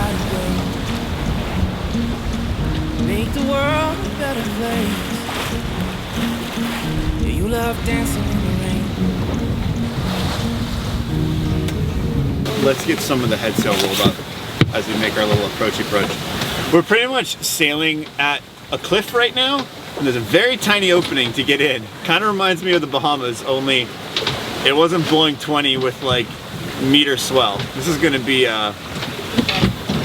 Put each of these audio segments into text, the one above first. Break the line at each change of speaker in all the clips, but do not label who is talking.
everybody go. Make the world a better place. Yeah, you love dancing in the rain.
Let's get some of the head sail rolled up as we make our little approach. We're pretty much sailing at a cliff right now, and there's a very tiny opening to get in. Kind of reminds me of the Bahamas, only it wasn't blowing 20 with like meter swell. This is gonna be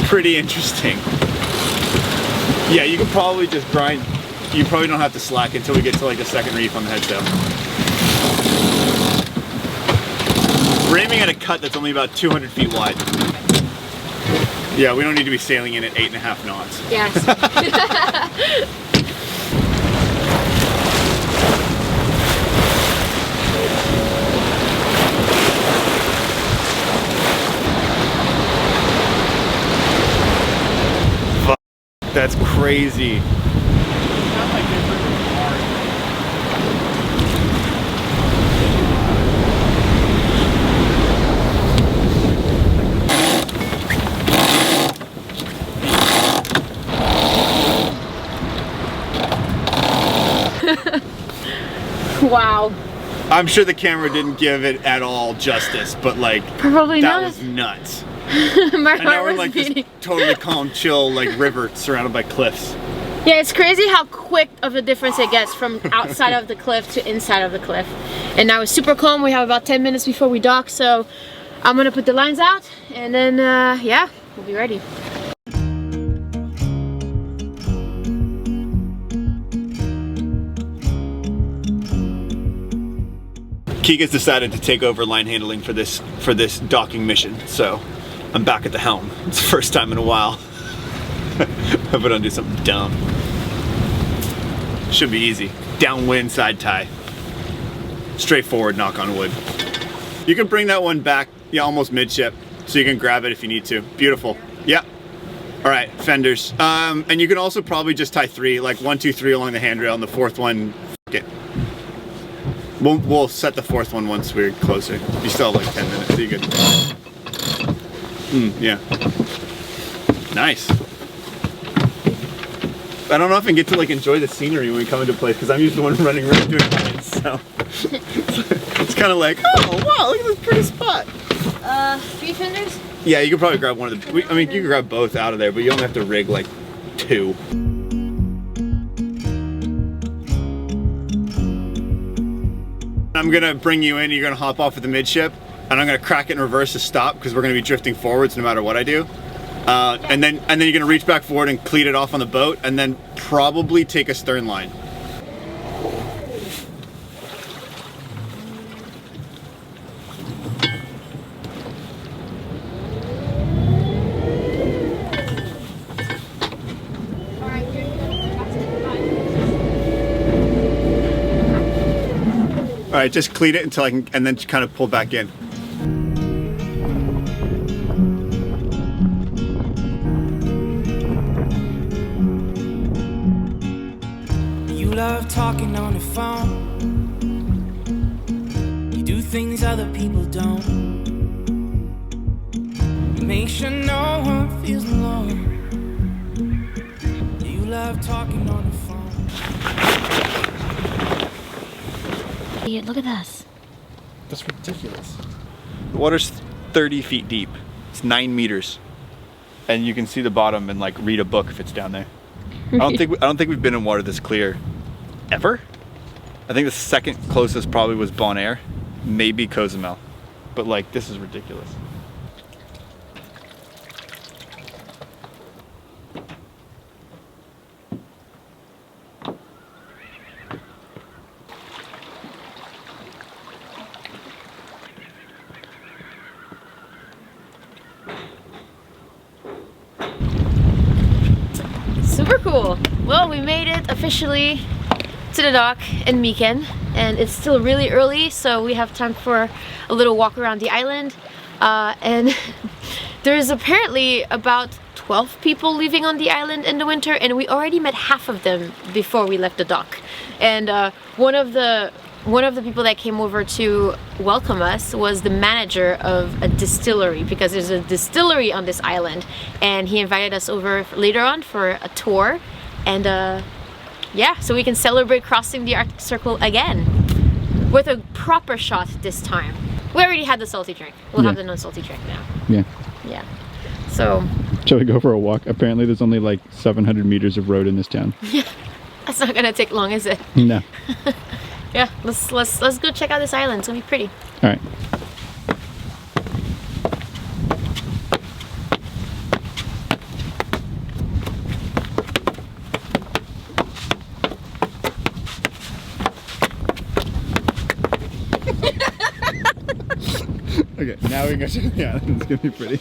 pretty interesting. Yeah, you can probably just grind. You probably don't have to slack until we get to like the second reef on the head sail. We're aiming at a cut that's only about 200 feet wide. Yeah, we don't need to be sailing in at 8.5 knots.
Yes.
That's crazy.
Wow.
I'm sure the camera didn't give it at all justice, but like,
probably
that
not.
was nuts.
My
And now
heart
we're
was
like this
beating.
totally calm, chill, like river surrounded by cliffs.
Yeah, it's crazy how quick of a difference it gets from outside of the cliff to inside of the cliff. And now it's super calm. We have about 10 minutes before we dock, so I'm gonna put the lines out and then yeah, we'll be ready.
Keegan's decided to take over line handling for this docking mission, so I'm back at the helm. It's the first time in a while. Hope I don't do something dumb. Should be easy. Downwind side tie. Straightforward, knock on wood. You can bring that one back, yeah, almost midship, so you can grab it if you need to. Beautiful. Yep. All right, fenders. And you can also probably just tie 3, like 1, 2, 3 along the handrail, and the 4th one, f it. We'll set the 4th one once we're closer. You still have like 10 minutes, so you're good. Yeah. Nice. I don't know if I can get to like enjoy the scenery when we come into place, because I'm usually the one running around doing lines, so. It's kind of like, oh wow, look at this pretty spot.
3 fenders?
Yeah, you could probably grab one of the, I mean, you can grab both out of there, but you only have to rig like 2. I'm gonna bring you in, you're gonna hop off with the midship, and I'm gonna crack it in reverse to stop, because we're gonna be drifting forwards no matter what I do. And then you're gonna reach back forward and cleat it off on the boat, and then probably take a stern line. All right, just cleat it until I can, and then kind of pull back in.
You love talking on the phone. You do things other people don't. You make sure no one feels alone. You love talking on the phone.
Look at this.
That's ridiculous. The water's 30 feet deep. It's 9 meters. And you can see the bottom and like read a book if it's down there. I don't think we've been in water this clear ever. I think the second closest probably was Bonaire, maybe Cozumel. But like, this is ridiculous.
Super cool. Well, we made it officially to the dock in Myken, and it's still really early, so we have time for a little walk around the island. And there's apparently about 12 people living on the island in the winter, and we already met half of them before we left the dock. And one of the one of the people that came over to welcome us was the manager of a distillery, because there's a distillery on this island, and he invited us over later on for a tour, and yeah, so we can celebrate crossing the Arctic Circle again with a proper shot this time. We already had the salty drink. We'll have the non-salty drink now.
Yeah.
Yeah. So.
Shall we go for a walk? Apparently there's only like 700 meters of road in this town.
Yeah. That's not gonna take long, is it?
No.
Yeah, let's go check out this island. It's gonna be pretty.
All right. Okay, now we can go check the island. It's gonna be pretty.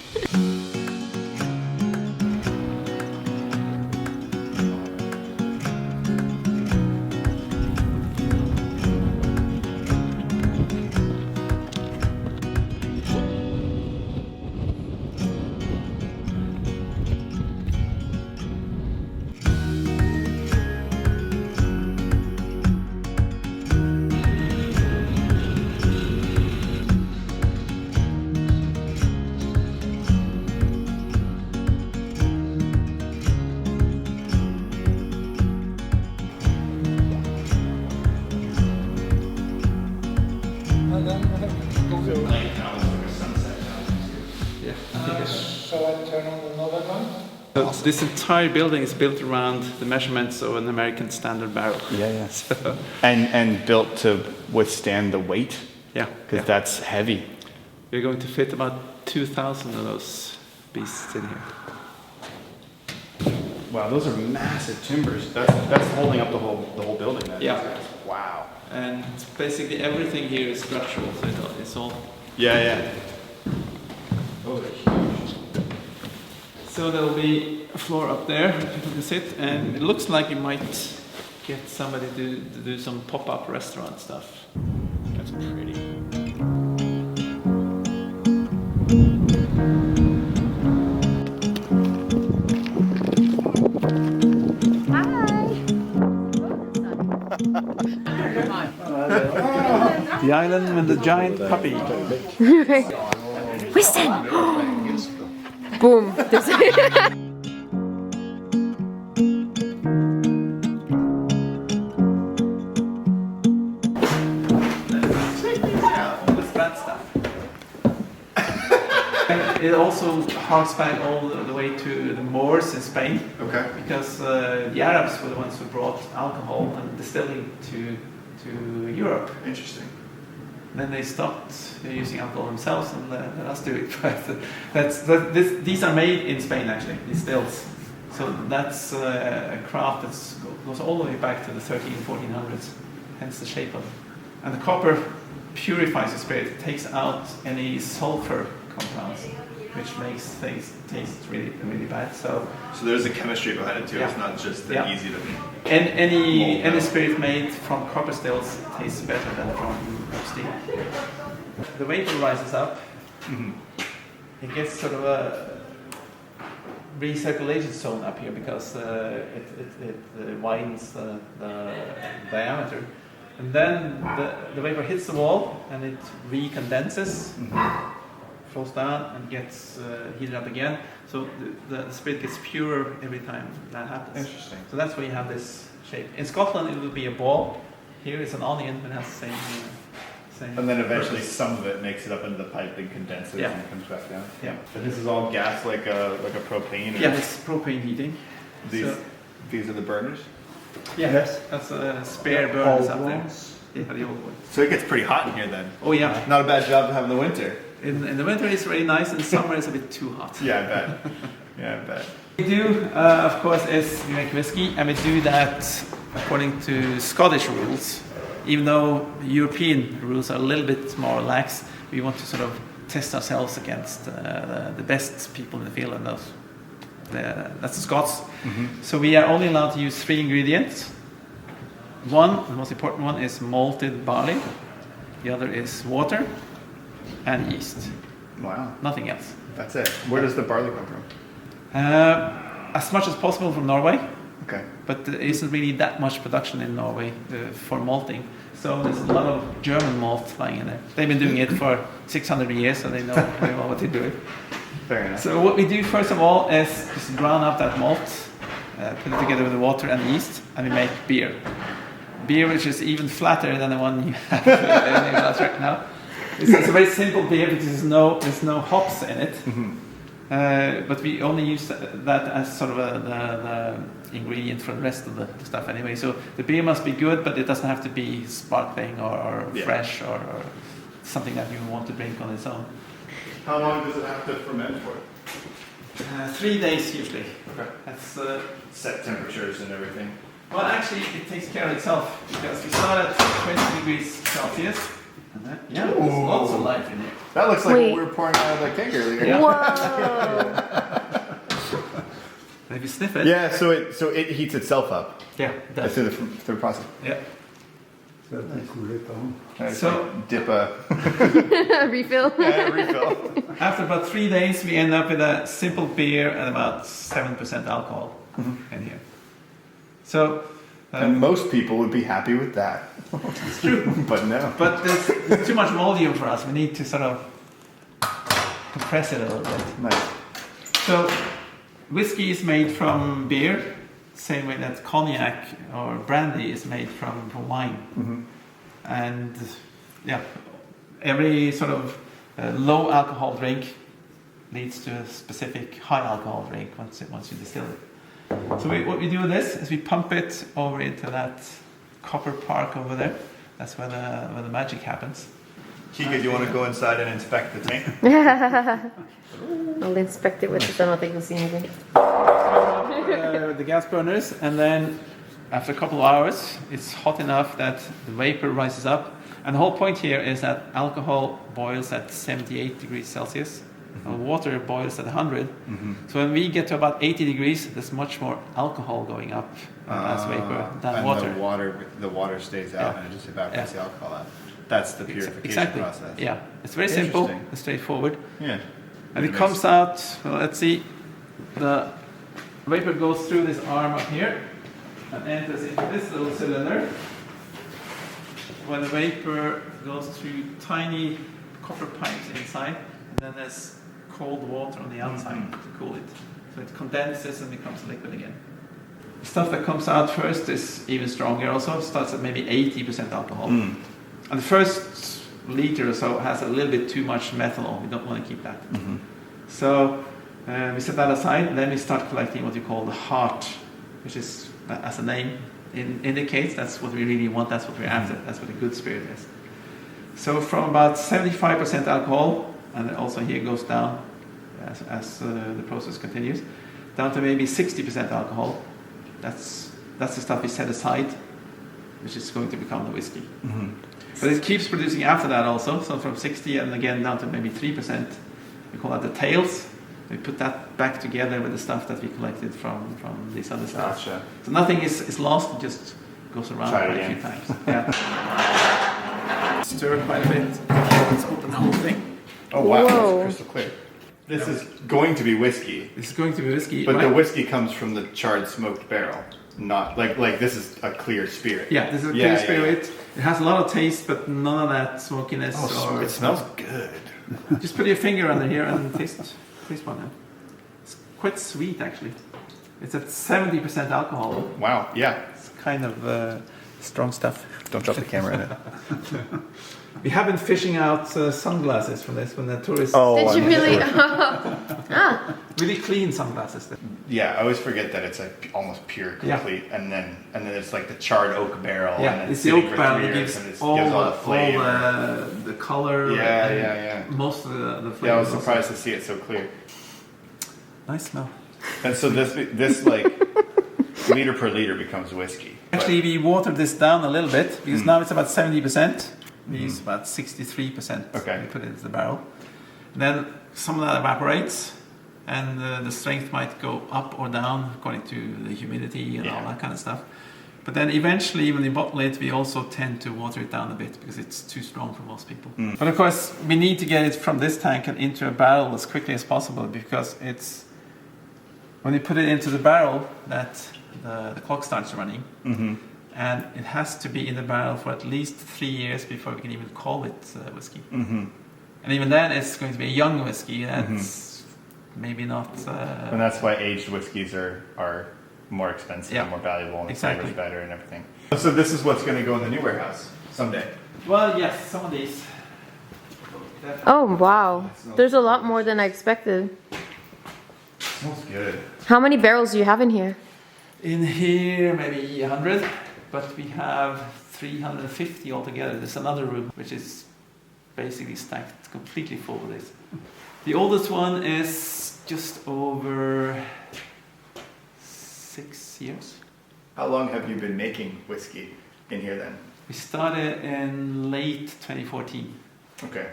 So this entire building is built around the measurements of an American standard barrel.
Yeah, yeah.
So,
And built to withstand the weight,
yeah,
because that's heavy.
we're going to fit about 2,000 of those beasts in here.
Wow, those are massive timbers. That's holding up the whole building. Then.
Yeah.
Wow.
And basically everything here is structural, so it's all.
Yeah, yeah. Those are huge.
So there'll be a floor up there people can sit, and it looks like you might get somebody to do some pop-up restaurant stuff.
That's pretty.
The island with the giant puppy.
Winston! Boom.
It's bad stuff. And it also harks back all the way to the Moors in Spain.
Okay.
Because the Arabs were the ones who brought alcohol and distilling to Europe.
Interesting.
Then they stopped using alcohol themselves and let us do it. But these are made in Spain, actually, these stills. So that's a craft that goes all the way back to the 1400s, hence the shape of it. And the copper purifies the spirit, it takes out any sulfur compounds, which makes things taste really, really bad. So
there's a chemistry behind it too.
Yeah.
It's not just
Yeah.
easy to.
and any spirit made from copper stills tastes better than from steel. The vapor rises up. It gets sort of a recirculation zone up here because it widens the diameter. And then the vapor hits the wall and it recondenses, falls down and gets heated up again. So the spirit gets purer every time that happens.
Interesting.
So that's why you have this shape. In Scotland it would be a ball. Here it's an onion, but it has the same.
And then eventually
purpose.
some of it makes it up into the pipe and condenses
Yeah.
and comes back down.
Yeah.
And this is all gas, like a propane. Or
Yeah, it's propane heating.
These are the burners.
Yeah,
Yes.
that's a spare burners up there. Yeah, the old one.
So it gets pretty hot in here then.
Oh yeah.
Not a bad job to have in the winter.
In the winter it's really nice. In summer it's a bit too hot.
Yeah, I bet. Yeah, I bet.
We do, of course, is we make whiskey, and we do that according to Scottish rules. Even though European rules are a little bit more lax, we want to sort of test ourselves against the best people in the field, and that's the Scots. So we are only allowed to use 3 ingredients. One, the most important one, is malted barley. The other is water and yeast.
Wow.
Nothing else.
That's it. Where does the barley come from?
As much as possible from Norway.
Okay.
But there isn't really that much production in Norway for malting. So there's a lot of German malt lying in there. They've been doing it for 600 years, so they know very well what they're doing.
Fair enough.
So what we do first of all is just ground up that malt, put it together with the water and the yeast, and we make beer. Beer which is even flatter than the one you have in the glass right now. It's a very simple beer because there's no hops in it. But we only use that as sort of the ingredient for the rest of the stuff anyway. So the beer must be good, but it doesn't have to be sparkling or fresh or something that you want to drink on its own.
How long does it have to ferment for?
3 days usually.
Okay.
That's
Set temperatures and everything.
well, actually, it takes care of itself because we start at 20 degrees Celsius. And then, there's lots of life in here.
That looks like
Wait.
what we were pouring out of that keg earlier.
Yeah.
Whoa!
And if you sniff it,
Yeah, so it heats itself up
it does.
through the process.
Yeah.
Right,
So-
like dip a
Refill.
refill.
After about 3 days, we end up with a simple beer and about 7% alcohol in here. So,
And most people would be happy with that.
it's true.
But no.
But there's too much volume for us. We need to sort of compress it a little bit.
Nice.
So, whiskey is made from beer, same way that cognac or brandy is made from wine. And every sort of low alcohol drink leads to a specific high alcohol drink once you distill it. So what we do with this is we pump it over into that copper park over there. That's where the magic happens.
Kika, do you want to go inside and inspect the tank?
I'll inspect it with this. I don't think you'll see anything.
The gas burners, and then after a couple of hours, it's hot enough that the vapor rises up. And the whole point here is that alcohol boils at 78 degrees Celsius. Water boils at 100. So when we get to about 80 degrees, there's much more alcohol going up as vapor than
and
water.
The water stays out and it just evaporates the alcohol out. That's the purification process.
Yeah, it's very simple,
Interesting.
it's straightforward.
Yeah.
And it comes out, well, let's see, the vapor goes through this arm up here and enters into this little cylinder. When the vapor goes through tiny copper pipes inside, and then there's cold water on the outside to cool it. So it condenses and becomes liquid again. The stuff that comes out first is even stronger also, starts at maybe 80% alcohol. And the first liter or so has a little bit too much methanol. We don't want to keep that. So we set that aside, and then we start collecting what you call the heart, which is, as the name indicates, that's what we really want, that's what we're after, that's what a good spirit is. So from about 75% alcohol, and also here goes down as the process continues, down to maybe 60% alcohol. That's the stuff we set aside, which is going to become the whiskey. But it keeps producing after that also, so from 60 and again down to maybe 3%. We call that the tails. We put that back together with the stuff that we collected from these other stuff.
Gotcha.
So nothing is lost, it just goes around
Try it
quite a
again.
few times. Yeah. Stir it quite a bit. Let's open the whole thing.
Oh wow,
Whoa.
that's crystal clear. This is going to be whiskey,
This is going to be whiskey.
but
right?
the whiskey comes from the charred smoked barrel, not like this is a clear spirit.
Yeah, this is a clear spirit. It has a lot of taste, but none of that smokiness.
Oh,
or
it smells good.
Just put your finger under here and taste one now. It's quite sweet actually. It's at 70% alcohol.
Wow, yeah.
It's kind of strong stuff.
Don't drop the camera in it.
We have been fishing out sunglasses from this when the tourists.
Did you really?
Really clean sunglasses.
Yeah, I always forget that it's like almost pure,
Yeah.
complete, and then it's like the charred oak barrel.
Yeah,
and then
it's the
sitting
oak
for
barrel
3
that
years,
gives
and it
all
gives all the flavor.
the color.
Yeah,
and
yeah.
Most of the flavor.
Yeah, I was surprised to see it so clear.
Nice smell.
And so this like liter per liter becomes whiskey.
Actually, we watered this down a little bit because now it's about 70%. We use about 63%.
Okay.
We put it into the barrel. Then some of that evaporates, and the strength might go up or down according to the humidity and all that kind of stuff. But then eventually, when we bottle it, we also tend to water it down a bit because it's too strong for most people. But of course, we need to get it from this tank and into a barrel as quickly as possible because it's when you put it into the barrel that the clock starts running. and it has to be in the barrel for at least 3 years before we can even call it whiskey.
Mm-hmm.
And even then, it's going to be a young whiskey. That's maybe not.
And that's why aged whiskeys are more expensive and more valuable, and the flavor's better and everything. So this is what's going to go in the new warehouse someday.
Well, yes, some of these.
Oh wow, there's a lot more than I expected.
Smells good.
How many barrels do you have in here?
In here, maybe 100, but we have 350 altogether. There's another room which is basically stacked completely full with this. The oldest one is just over 6 years.
How long have you been making whiskey in here then?
We started in late 2014.
Okay,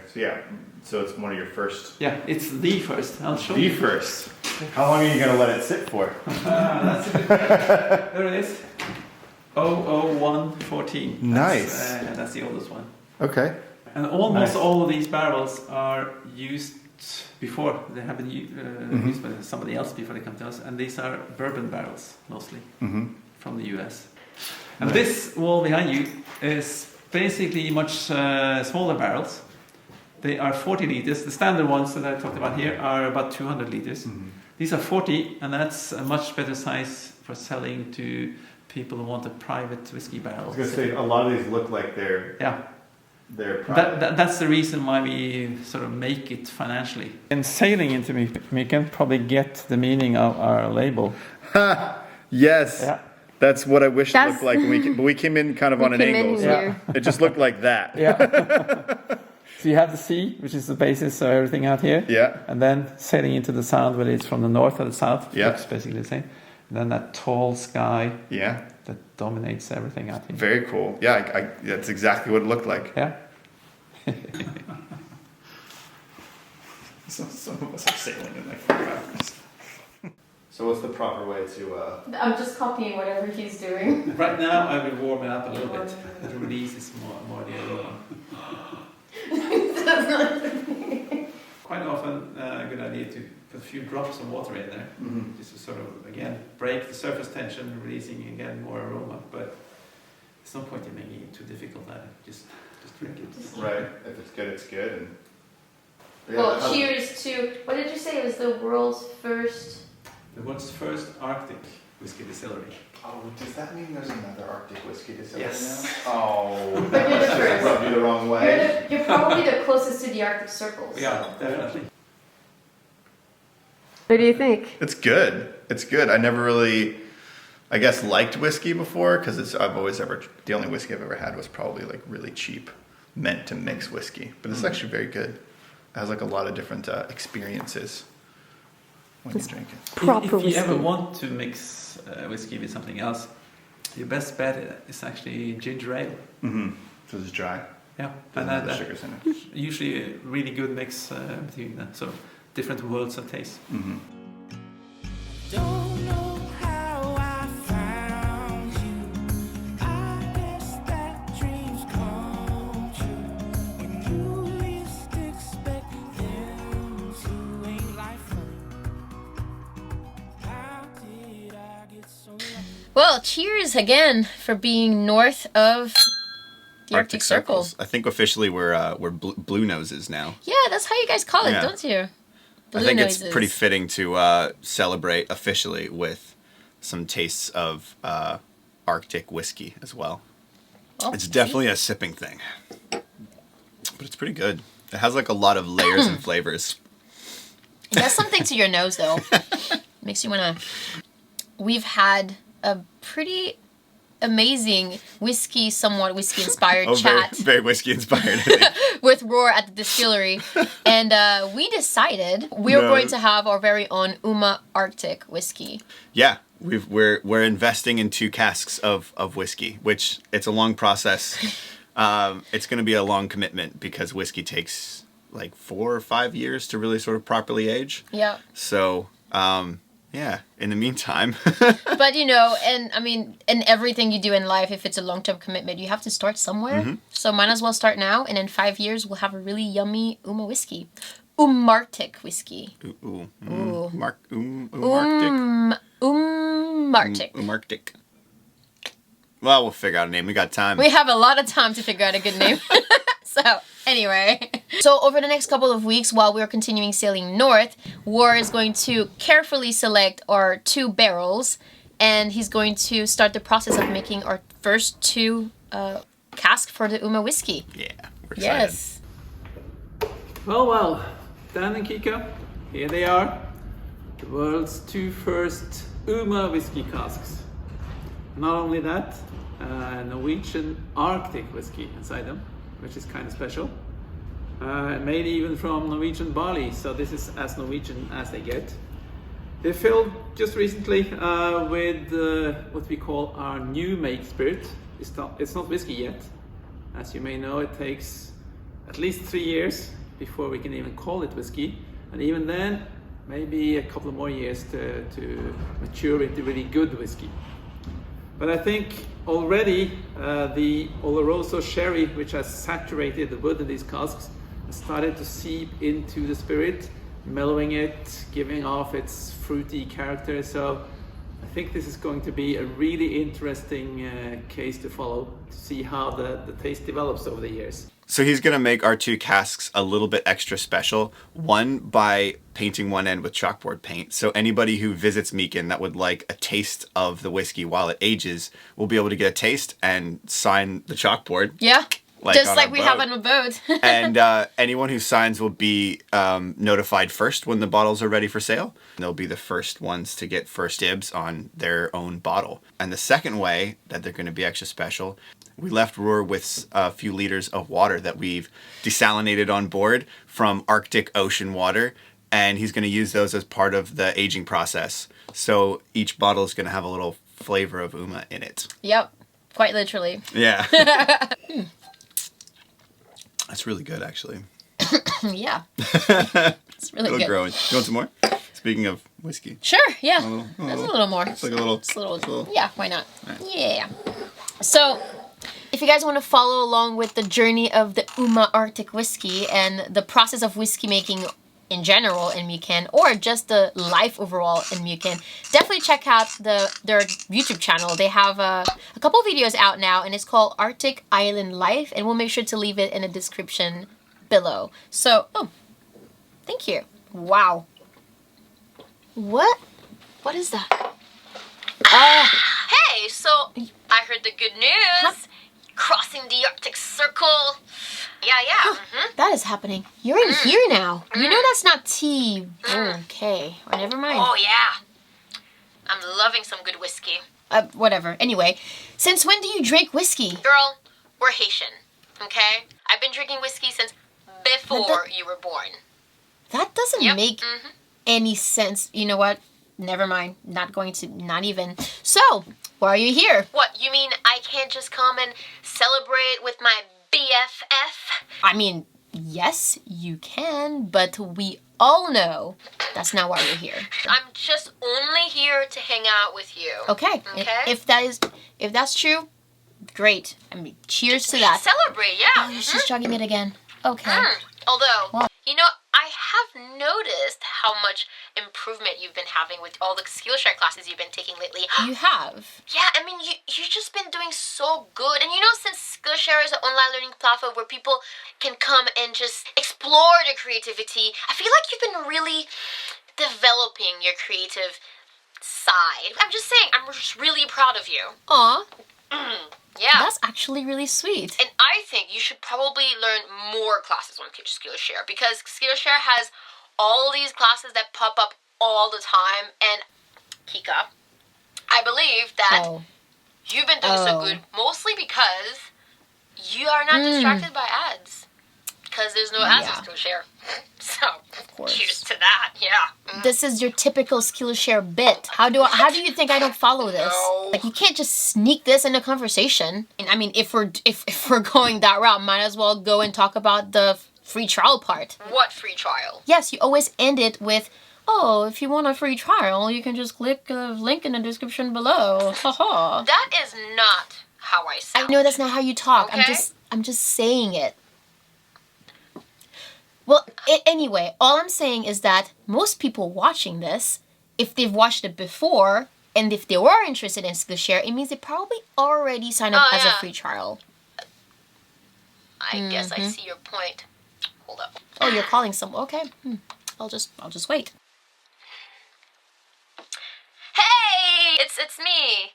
so it's one of your first.
Yeah, it's the first. I'll show
the
you.
First. How long are you going to let it sit for?
That's a good question. There it is. 00114.
Nice.
That's the oldest one.
Okay.
And almost all of these barrels are used before. They have been used by somebody else before they come to us. And these are bourbon barrels, mostly, from the US. And this wall behind you is basically much smaller barrels. They are 40 liters. The standard ones that I talked about here are about 200 liters. These are 40, and that's a much better size for selling to people who want a private whiskey barrel.
I was going to say, a lot of these look like they're private.
That's the reason why we sort of make it financially. And sailing into Myken, probably get the meaning of our label.
Yes.
Yeah.
That's what I wish it looked like. But we came in kind of on an angle. So it just looked like that.
Yeah. So you have the sea, which is the basis of everything out here.
Yeah.
And then sailing into the sound, whether it's from the north or the south.
Yeah.
It's basically the same. And then that tall sky.
Yeah.
That dominates everything out here.
Very cool. Yeah, that's exactly what it looked like.
Yeah.
Some of us are sailing in like 4 hours. So what's the proper way to...
I'm just copying whatever he's doing.
Right now, I will warm it up a little bit. The release is more the other one. Quite often, a good idea to put a few drops of water in there, just to sort of, again, break the surface tension, releasing again more aroma. But there's no point in making it too difficult either. Just drink it.
Right. If it's good, it's good. And
Well, cheers to, what did you say? It was the world's first...
The world's first Arctic whiskey distillery.
Oh, does that mean there's another Arctic whiskey distillery
Yes.
now? Oh,
But you're the first.
rubbed you the wrong way.
You're probably the closest to the Arctic Circle.
Yeah, definitely.
What do you think?
It's good. It's good. I never really, I guess, liked whiskey before because the only whiskey I've ever had was probably like really cheap, meant to mix whiskey. But it's actually very good. It has like a lot of different experiences when you drink it.
Proper
if you
whiskey.
ever want to mix whiskey with something else, your best bet is actually ginger ale.
So it's dry.
Yeah,
Doesn't have the sugars in it.
Usually a really good mix between sort of different worlds of taste.
Don't know how I found you. I guess that dreams come true when you least expect them to. Ain't life fun? How did I get so lucky?
Well, cheers again for being north of the Arctic Circle.
I think officially we're blue noses now.
Yeah, that's how you guys call it,
Yeah.
don't you? Blue
I think
noises.
it's pretty fitting to celebrate officially with some tastes of Arctic whiskey as well.
Well,
It's definitely a sipping thing, but it's pretty good. It has like a lot of layers and flavors.
It does something to your nose, though. Makes you wanna... We've had a pretty amazing somewhat whiskey-inspired chat
Very whiskey inspired.
with Roar at the distillery. And we decided we were going to have our very own Uma Arctic whiskey.
Yeah, we're investing in 2 casks of whiskey, which it's a long process. It's going to be a long commitment because whiskey takes like 4 or 5 years to really sort of properly age.
Yeah.
So, yeah, in the meantime.
But, you know, and I mean, in everything you do in life, if it's a long-term commitment, you have to start somewhere. So might as well start now, and in 5 years, we'll have a really yummy Uma whiskey. Umarctic whiskey.
Umarctic.
Umarctic.
Umarctic. Well, we'll figure out a name. We got time.
We have a lot of time to figure out a good name. So, anyway. So, over the next couple of weeks, while we're continuing sailing north, War is going to carefully select our 2 barrels, and he's going to start the process of making our first 2 casks for the Uma whiskey.
Yeah, we're excited.
Yes.
Well, Dan and Kika, here they are. The world's 2 first Uma whiskey casks. Not only that, Norwegian Arctic whiskey inside them, which is kind of special. Made even from Norwegian barley, so this is as Norwegian as they get. They filled just recently with what we call our new make spirit. It's not whiskey yet. As you may know, it takes at least 3 years before we can even call it whiskey, and even then, maybe a couple of more years to mature into really good whiskey. But I think already the Oloroso sherry, which has saturated the wood in these casks, has started to seep into the spirit, mellowing it, giving off its fruity character. So I think this is going to be a really interesting case to follow, to see how the taste develops over the years.
So he's going to make our 2 casks a little bit extra special. One, by painting one end with chalkboard paint. So anybody who visits Myken that would like a taste of the whiskey while it ages will be able to get a taste and sign the chalkboard.
Yeah. Just
on
like
our
we have
boat.
on a boat.
And anyone who signs will be notified first when the bottles are ready for sale. They'll be the first ones to get first dibs on their own bottle. And the second way that they're going to be extra special, we left Roar with a few liters of water that we've desalinated on board from Arctic Ocean water. And he's going to use those as part of the aging process. So each bottle is going to have a little flavor of Uma in it.
Yep. Quite literally.
Yeah. That's really good, actually.
Yeah. It's really good.
Growing. You want some more? Speaking of whiskey.
Sure, yeah.
A
There's a little more.
It's like a little.
Just a little.
just a little-
Yeah, why not?
Right.
Yeah. So, if you guys want to follow along with the journey of the Uma Arctic whiskey and the process of whiskey making in general in Myken, or just the life overall in Myken, definitely check out their YouTube channel. They have a couple videos out now, and it's called Arctic Island Life, and we'll make sure to leave it in the description below. So, thank you. Wow. What is that? Hey, so I heard the good news. Crossing the Arctic Circle. Yeah. That is happening. You're in here now. You know that's not tea. Okay. Or never mind.
Oh, yeah. I'm loving some good whiskey.
Whatever. Anyway, since when do you drink whiskey?
Girl, we're Haitian, okay? I've been drinking whiskey since before you were born.
That doesn't
Yep.
make any sense. You know what? Never mind. Not even. So, why are you here?
What, you mean I can't just come and celebrate with my BFF?
I mean, yes, you can, but we all know that's not why you're here.
I'm just only here to hang out with you.
Okay.
Okay.
If that's true, great. I mean, cheers to
We
that.
should celebrate, yeah.
Oh, she's chugging it again. Okay.
Although,
Wow.
you know, I have noticed how much improvement you've been having with all the Skillshare classes you've been taking lately.
You have.
Yeah, I mean, you've just been doing so good. And you know, since Skillshare is an online learning platform where people can come and just explore their creativity, I feel like you've been really developing your creative side. I'm just saying, I'm just really proud of you.
Aw,
Yeah.
that's actually really sweet.
And I think you should probably learn more classes on Skillshare, because Skillshare has all these classes that pop up all the time. And Kika, I believe that
Oh.
you've been doing so good mostly because you are not distracted by ads. Because there's no ads
Yeah.
on Skillshare. So,
course.
cheers to that. Yeah.
This is your typical Skillshare bit. How do you think I don't follow this?
No.
Like, you can't just sneak this in a conversation. And I mean, if we're going that route, might as well go and talk about the free trial part.
What free trial?
Yes, you always end it with, "Oh, if you want a free trial, you can just click the link in the description below." Haha.
That is not how I
I
sound.
know that's not how you talk.
Okay.
I'm just saying it. Well, anyway, all I'm saying is that most people watching this, if they've watched it before,
And if they were interested in Skillshare, it means they probably already signed up as a free trial. I guess I see your point. Hold up. Oh, you're calling someone. Okay. I'll just wait. Hey, it's me.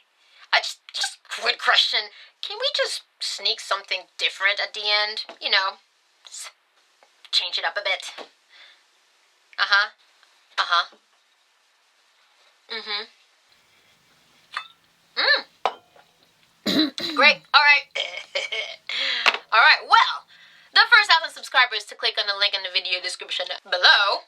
I just quick question. Can we just sneak something different at the end? You know, just change it up a bit. Great. All right. All right. Well, the first 1,000 subscribers to click on the link in the video description below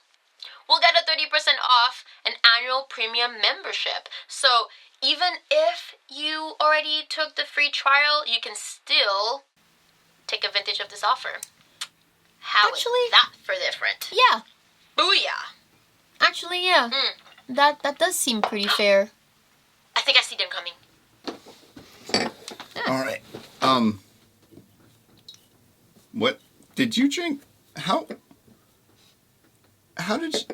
will get a 30% off an annual premium membership. So even if you already took the free trial, you can still take advantage of this offer. How is that for different? Yeah. Booyah. Actually, yeah. That does seem pretty fair. I think I see them coming.
All right. What did you drink? How did you...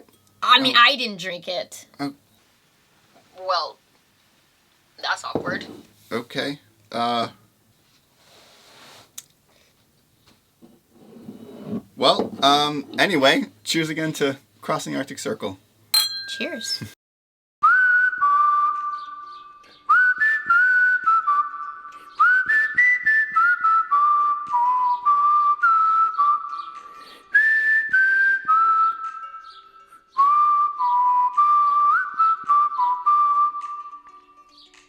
I mean, I didn't drink it. Well, that's awkward.
Okay. Well, anyway, cheers again to Crossing the Arctic Circle.
Cheers.